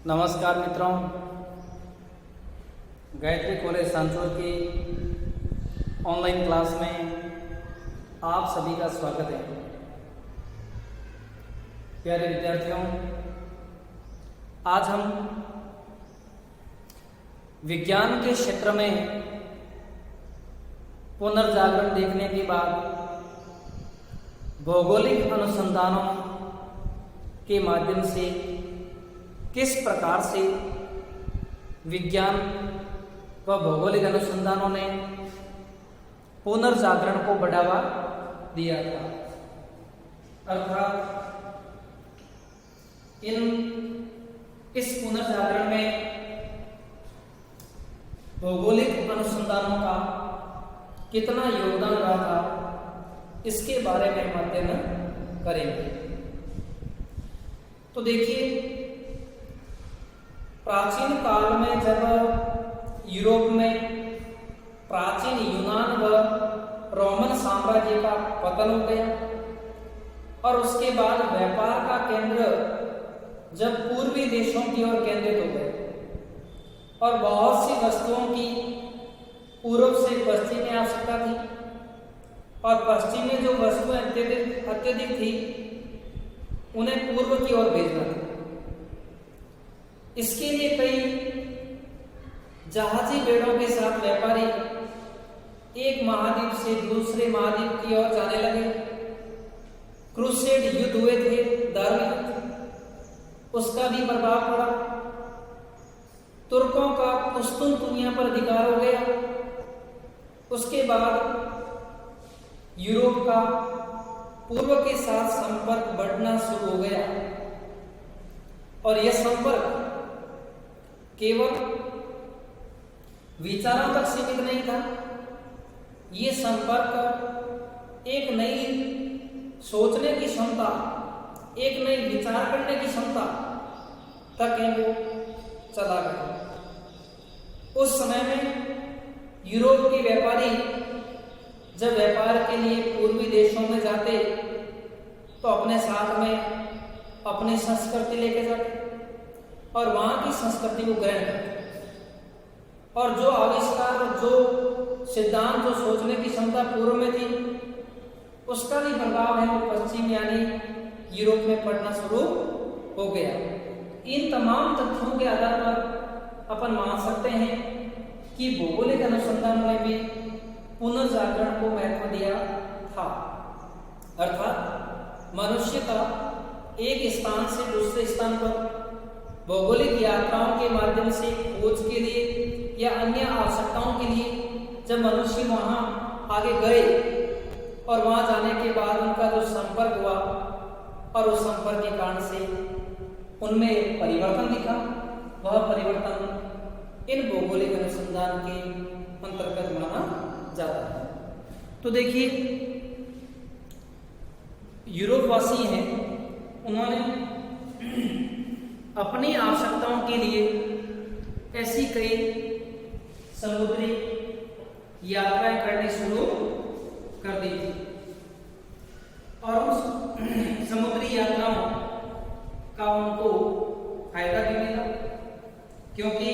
नमस्कार मित्रों, गायत्री कॉलेज सांचौर की ऑनलाइन क्लास में आप सभी का स्वागत है। प्यारे विद्यार्थियों, आज हम विज्ञान के क्षेत्र में पुनर्जागरण देखने के बाद भौगोलिक अनुसंधानों के माध्यम से किस प्रकार से विज्ञान व भौगोलिक अनुसंधानों ने पुनर्जागरण को बढ़ावा दिया था, अर्थात इस पुनर्जागरण में भौगोलिक अनुसंधानों का कितना योगदान रहा था, इसके बारे में हम अध्ययन करेंगे। तो देखिए, प्राचीन काल में जब यूरोप में प्राचीन यूनान व रोमन साम्राज्य का पतन हो गया और उसके बाद व्यापार का केंद्र जब पूर्वी देशों की ओर केंद्रित हो गए और बहुत सी वस्तुओं की पूर्व से पश्चिम में आवश्यकता थी और पश्चिम में जो वस्तुएं अत्यधिक थी उन्हें पूर्व की ओर भेजना था। इसके लिए कई जहाजी बेड़ों के साथ व्यापारी एक महाद्वीप से दूसरे महाद्वीप की ओर जाने लगे। क्रूसेड युद्ध हुए थे, धार्मिक, उसका भी प्रभाव पड़ा। तुर्कों का पुश्तून दुनिया पर अधिकार हो गया। उसके बाद यूरोप का पूर्व के साथ संपर्क बढ़ना शुरू हो गया और यह संपर्क केवल विचारों तक सीमित नहीं था। ये संपर्क एक नई सोचने की क्षमता, एक नई विचार करने की क्षमता तक वो चला गया। उस समय में यूरोप के व्यापारी जब व्यापार के लिए पूर्वी देशों में जाते तो अपने साथ में अपनी संस्कृति लेके जाते और वहां की संस्कृति को ग्रहण करते और जो आविष्कार, जो सिद्धांत, जो सोचने की क्षमता पूर्व में थी, उसका भी प्रभाव है वो पश्चिम यानी यूरोप में पड़ना शुरू हो गया। इन तमाम तथ्यों के आधार पर अपन मान सकते हैं कि भौगोलिक अनुसंधानों ने भी पुनर्जागरण को महत्व दिया था, अर्थात मनुष्य का एक स्थान से दूसरे स्थान पर भौगोलिक यात्राओं के माध्यम से खोज के लिए या अन्य आवश्यकताओं के लिए जब मनुष्य वहां आगे गए और वहां जाने के बाद उनका जो संपर्क हुआ और उस संपर्क के कारण से उनमें परिवर्तन दिखा, वह परिवर्तन इन भौगोलिक अनुसंधान के अंतर्गत माना जाता है। तो देखिए, यूरोपवासी हैं, उन्होंने अपनी आवश्यकताओं के लिए ऐसी कई समुद्री यात्राएं करनी शुरू कर दी थी और उस समुद्री यात्राओं का उनको फायदा भी मिला, क्योंकि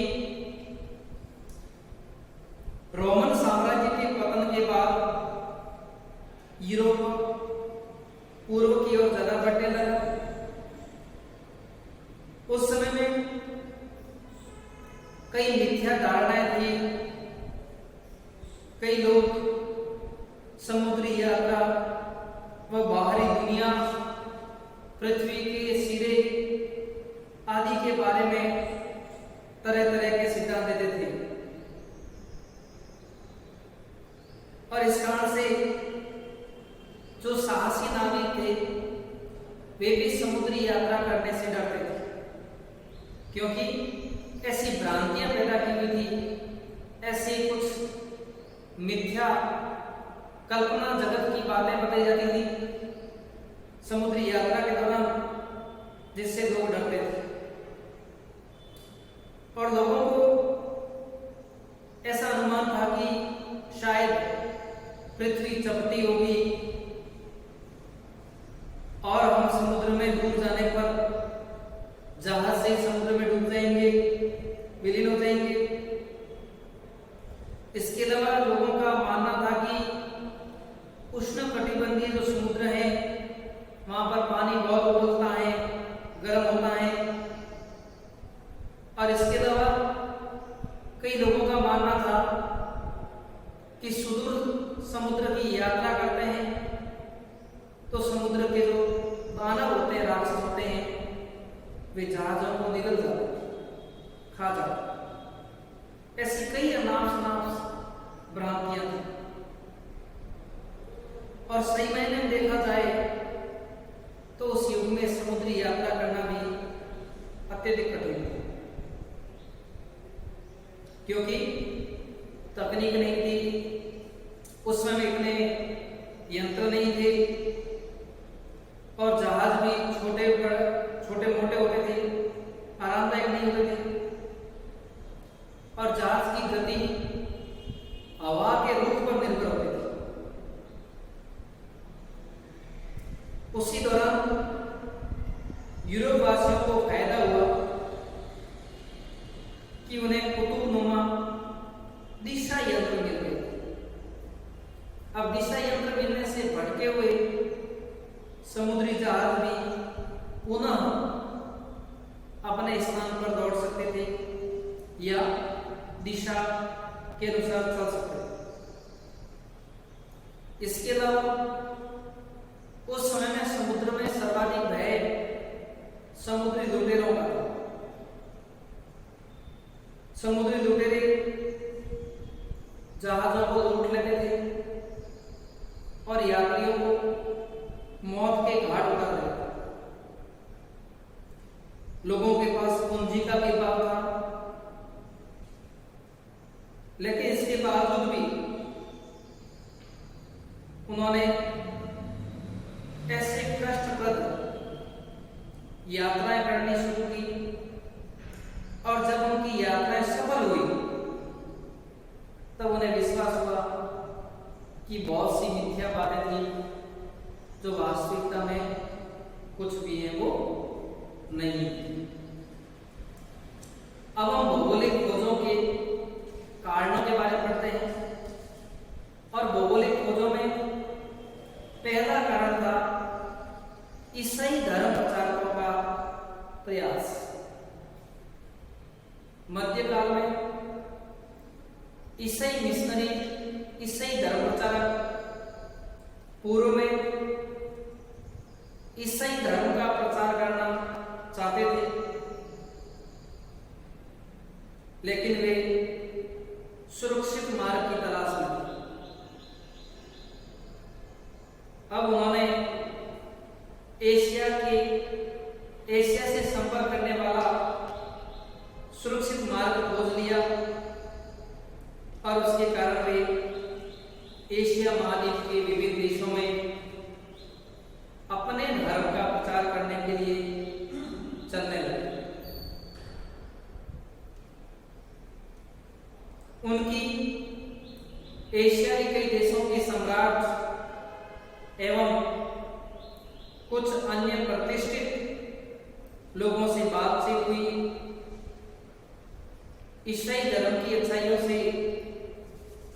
रोमन साम्राज्य के पतन के बाद यूरोप पूर्व की ओर ज्यादा बढ़ने लगा। उस समय में कई मिथ्या धारणाएं थी, कई लोग समुद्री यात्रा व बाहरी दुनिया, पृथ्वी के सिरे आदि के बारे में तरह तरह के सिद्धांत देते थे और इस कारण से जो साहसी नाविक थे वे भी समुद्री यात्रा करने से डरते थे, क्योंकि ऐसी भ्रांतियां पैदा की हुई थी, ऐसी कुछ मिथ्या कल्पना जगत की बातें बताई जाती थी समुद्री यात्रा के दौरान, जिससे लोग डरते थे और लोगों को ऐसा अनुमान था कि शायद पृथ्वी चपटी होगी और हम समुद्र में डूब जाने पर जहाज से समुद्र में डूब जाएंगे। वे जहाजों को निगल जाते, खा जाते। ऐसी कई अनाप शनाप भ्रांतियां थी। और सही मायने में देखा जाए तो उस युग में समुद्री यात्रा करना भी अत्यधिक कठिन है, क्योंकि तकनीक नहीं थी, उस समय इतने यंत्र नहीं थे, और जहाज भी छोटे मोटे होते थे, आरामदायक नहीं होते थे, और जहाज की गति हवा के रुख पर निर्भर होती थी। उसी दौरान यूरोप वासियों को फायदा हुआ कि उन्हें कुतुबनुमा दिशा यंत्र मिल गए। अब दिशा यंत्र मिलने से भटके हुए समुद्री जहाज भी पुनः अपने स्थान पर दौड़ सकते थे या दिशा के अनुसार चल सकते थे। इसके अलावा उस समय में समुद्र में सर्वाधिक भय समुद्री लुटेरों का था। समुद्री लुटेरे जहाजों को लूट लेते थे और यात्रियों को मौत के घाट उतार देते थे। लोगों के पास पूंजी का भी अभाव था, लेकिन इसके बावजूद भी उन्होंने ऐसे कष्टप्रद यात्राएं करनी शुरू की, और जब उनकी यात्राएं सफल हुई तब उन्हें विश्वास हुआ कि बहुत सी मिथ्या बातें थी जो वास्तविकता में कुछ भी है वो नहीं। अब हम भौगोलिक खोजों के कारणों के बारे में पढ़ते हैं, और भौगोलिक खोजों में पहला कारण था ईसाई धर्म प्रचारकों का प्रयास। मध्यकाल में ईसाई मिशनरी, ईसाई धर्म प्रचारक पूर्व में ईसाई धर्म का प्रचार करना चाहते थे, लेकिन वे सुरक्षित मार्ग की तलाश में थे। अब उन्होंने एशिया से संपर्क करने वाला सुरक्षित मार्ग खोज लिया, और उसके कारण वे एशिया महाद्वीप के विभिन्न देशों में अपने धर्म का प्रचार करने के लिए चलने लगे। उनकी एशिया के कई देशों के सम्राट एवं कुछ अन्य प्रतिष्ठित लोगों से बातचीत हुई, ईसाई धर्म की अच्छाइयों से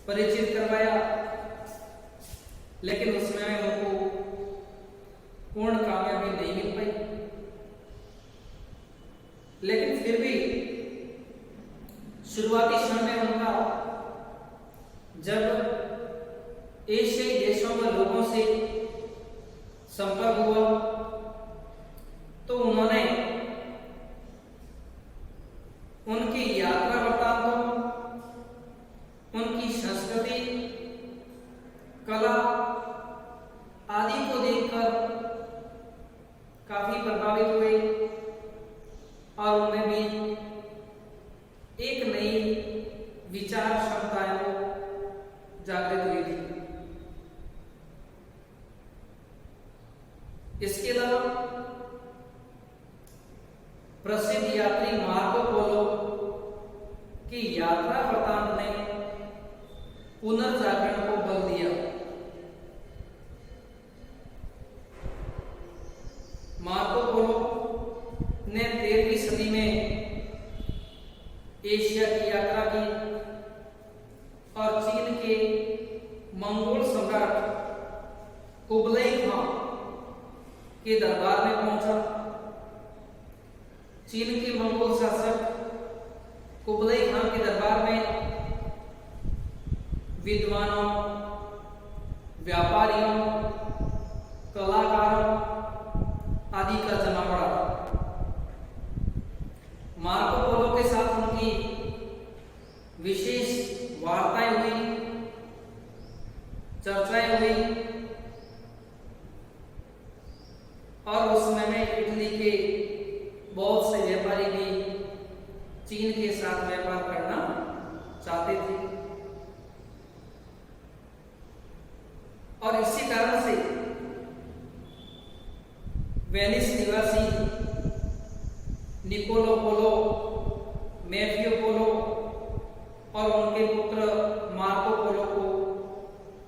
परिचित करवाया, लेकिन उसमें उनको पूर्ण कामयाबी नहीं मिल पाई। लेकिन फिर भी शुरुआती समय में उनका जब एशियाई देशों में लोगों से संपर्क हुआ तो उन्होंने उनकी यात्रा वृत्तांतों, उनकी संस्कृति, कला आदि को देखकर काफी प्रभावित हुए, और उनमें भी एक नई विचार क्षमताएं जागृत हुई थी। इसके अलावा प्रसिद्ध यात्री मार्को पोलो की यात्रा वृत्तांत ने पुनर्जागरण को बल दिया। मार्को पोलो ने 13वीं सदी में एशिया की यात्रा की और चीन के मंगोल सम्राट कुबलई खां के दरबार में पहुंचा। चीन के मंगोल शासक कुबलई खां के दरबार में विद्वानों, व्यापारियों, कलाकारों आदि का जमा पड़ा। बहुत से व्यापारी भी चीन के साथ व्यापार करना चाहते थे और इसी कारण से वेनिस निवासी निकोलो पोलो, मैथियो पोलो और उनके पुत्र मार्को पोलो को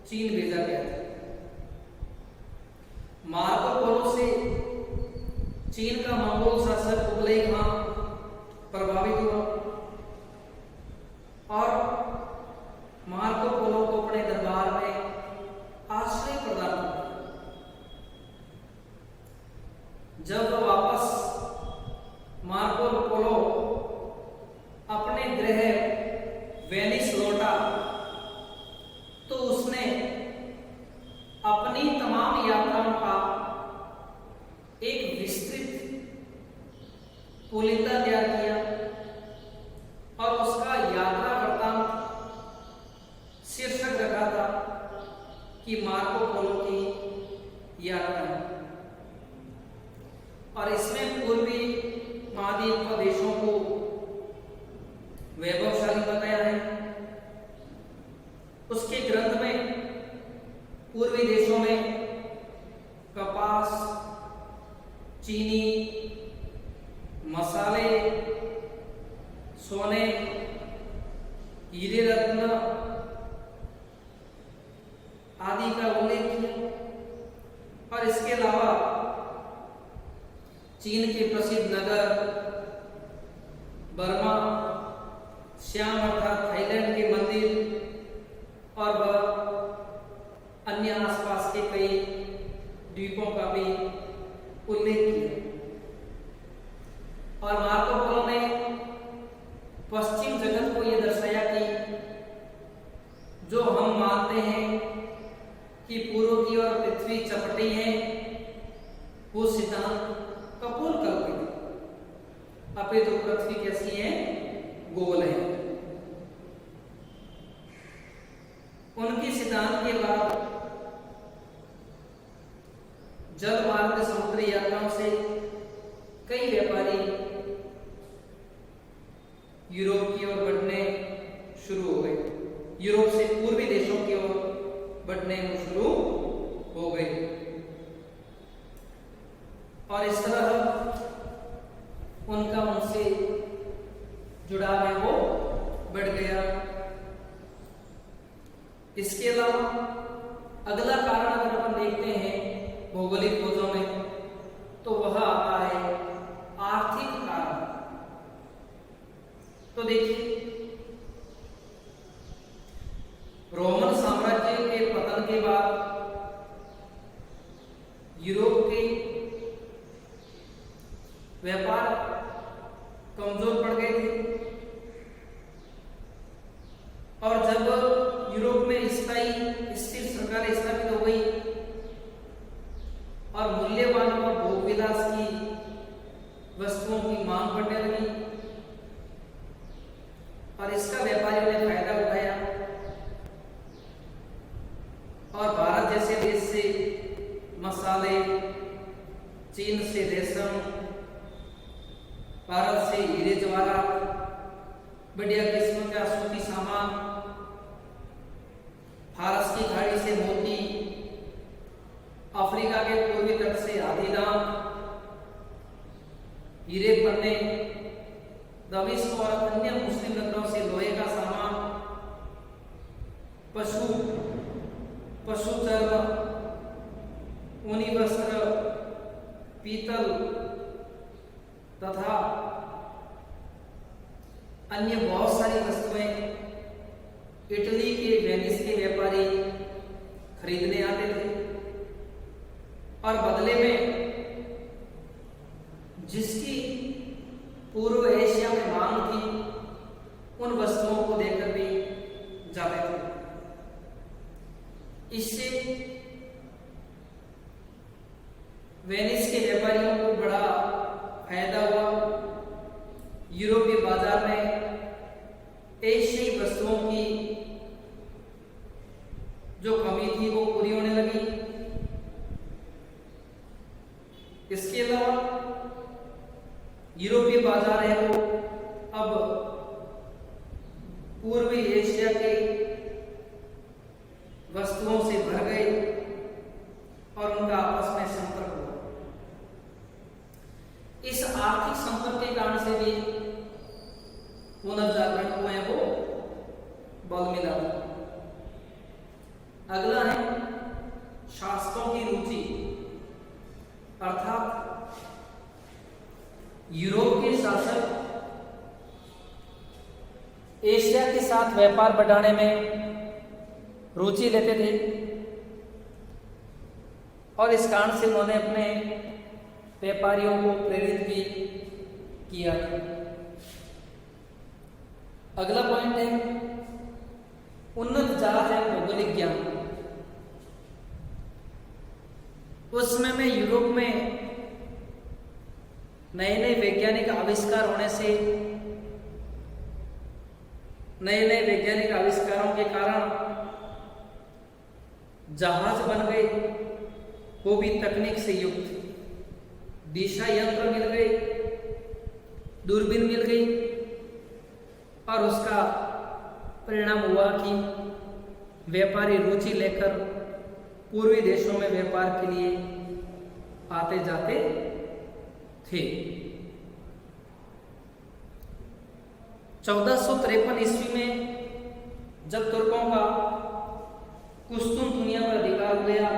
चीन भेजा गया था। मार्को पोलो से चीन का मंगोल शासक कुबलई खान प्रभावित हुआ और मार्को पोलो को अपने दरबार में आश्रय प्रदान किया। जब वापस मार्को पोलो अपने गृह वेनिस लौटा तो उसने अपनी तमाम यात्राओं का एक विस्तृत पुलिता तैयार किया और उसका यात्रा वृत्तांत शीर्षक रखा था कि मार्को पोलो की यात्रा, और इसमें पूर्वी महाद्वीप के देशों को वैभवशाली बताया है। उसके ग्रंथ में पूर्वी देशों में कपास, चीनी, मसाले, सोने, हीरे रत्न आदि का उल्लेख किया और इसके अलावा चीन के प्रसिद्ध नगर बर्मा, श्याम अर्थात थाईलैंड के मंदिर और वह अन्य आसपास के कई द्वीपों का भी उल्लेख किया। और मार्को पोलो ने पश्चिम जगत को यह दर्शाया कि जो हम मानते हैं कि पूर्व की ओर पृथ्वी चपटी है, वो सिद्धांत कपोल कल्पित, अपितु पृथ्वी कैसी है, गोल है। उनके सिद्धांत के बाद जल मार्ग समुद्री यात्राओं से कई व्यापारी यूरोप की ओर बढ़ने शुरू हो गए, यूरोप से पूर्वी देशों की ओर बढ़ने शुरू हो गए और इस तरह उनका उनसे जुड़ाव है वो बढ़ गया। इसके अलावा अगला कारण अगर हम देखते हैं भौगोलिक खोजों में तो वह आता है आर्थिक कारण। तो देखिए, रोमन साम्राज्य के पतन के बाद यूरोप के व्यापार कमजोर पड़ गए थे और जब यूरोप में स्थायी स्थिर सरकार स्थापित हो गई और मूल्यवान और भोगविलास की वस्तुओं की मांग बढ़ने लगी और इसका व्यापारियों ने फायदा उठाया और भारत जैसे देश से मसाले, चीन से रेशम, भारत से हीरे जवाहरात, बढ़िया किस्म का सूती सामान, फारस की खाड़ी से मोती, अफ्रीका के पूर्वी तट से आदिदाम, हीरे पन्ने, दमिश्क और अन्य मुस्लिम नगरों से लोहे का सामान, पशु चर्म, ऊनी वस्त्र, पीतल तथा अन्य बहुत सारी वस्तुएं इटली के वेनिस के व्यापारी खरीदने आते थे और बदले में जिसकी पूर्व एशिया में मांग थी उन वस्तुओं को देकर भी जाते थे। इससे वेनिस के व्यापारियों को बड़ा फायदा हुआ। यूरोपीय बाजार में एशियाई वस्तुओं की जो कमी थी वो पूरी होने लगी। इसके अलावा यूरोपीय बाजार है वो अब पूर्वी एशिया के वस्तुओं से भर गए और उनका आपस में संपर्क हुआ। इस आर्थिक संपर्क के कारण से भी पुनर्जागरण को है वो बल मिला। अगला है शासकों की रुचि, अर्थात यूरोप के शासक एशिया के साथ व्यापार बढ़ाने में रुचि लेते थे और इस कारण से उन्होंने अपने व्यापारियों को प्रेरित भी किया। अगला पॉइंट है उन्नत जहाज है भौगोलिक ज्ञान। उस समय में यूरोप में नए नए वैज्ञानिक आविष्कार होने से नए नए वैज्ञानिक आविष्कारों के कारण जहाज बन गए, वो भी तकनीक से युक्त। दिशा यंत्र मिल गए, दूरबीन मिल गई और उसका परिणाम हुआ कि व्यापारी रुचि लेकर पूर्वी देशों में व्यापार के लिए आते जाते थे। 1453 ईस्वी में जब तुर्कों का कुस्तुन दुनिया पर अधिकार हो गया,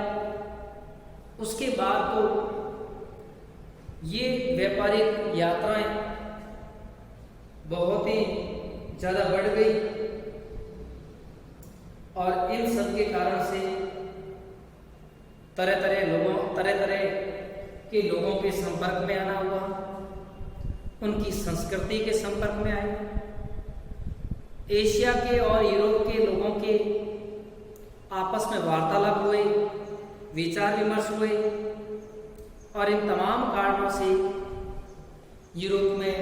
उसके बाद तो ये व्यापारिक यात्राएं बहुत ही ज़्यादा बढ़ गई और इन सब के कारण से तरह तरह के लोगों के संपर्क में आना हुआ, उनकी संस्कृति के संपर्क में आए। एशिया के और यूरोप के लोगों के आपस में वार्तालाप हुए, विचार विमर्श हुए और इन तमाम कारणों से यूरोप में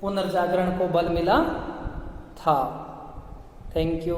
पुनर्जागरण को बल मिला था। Thank you.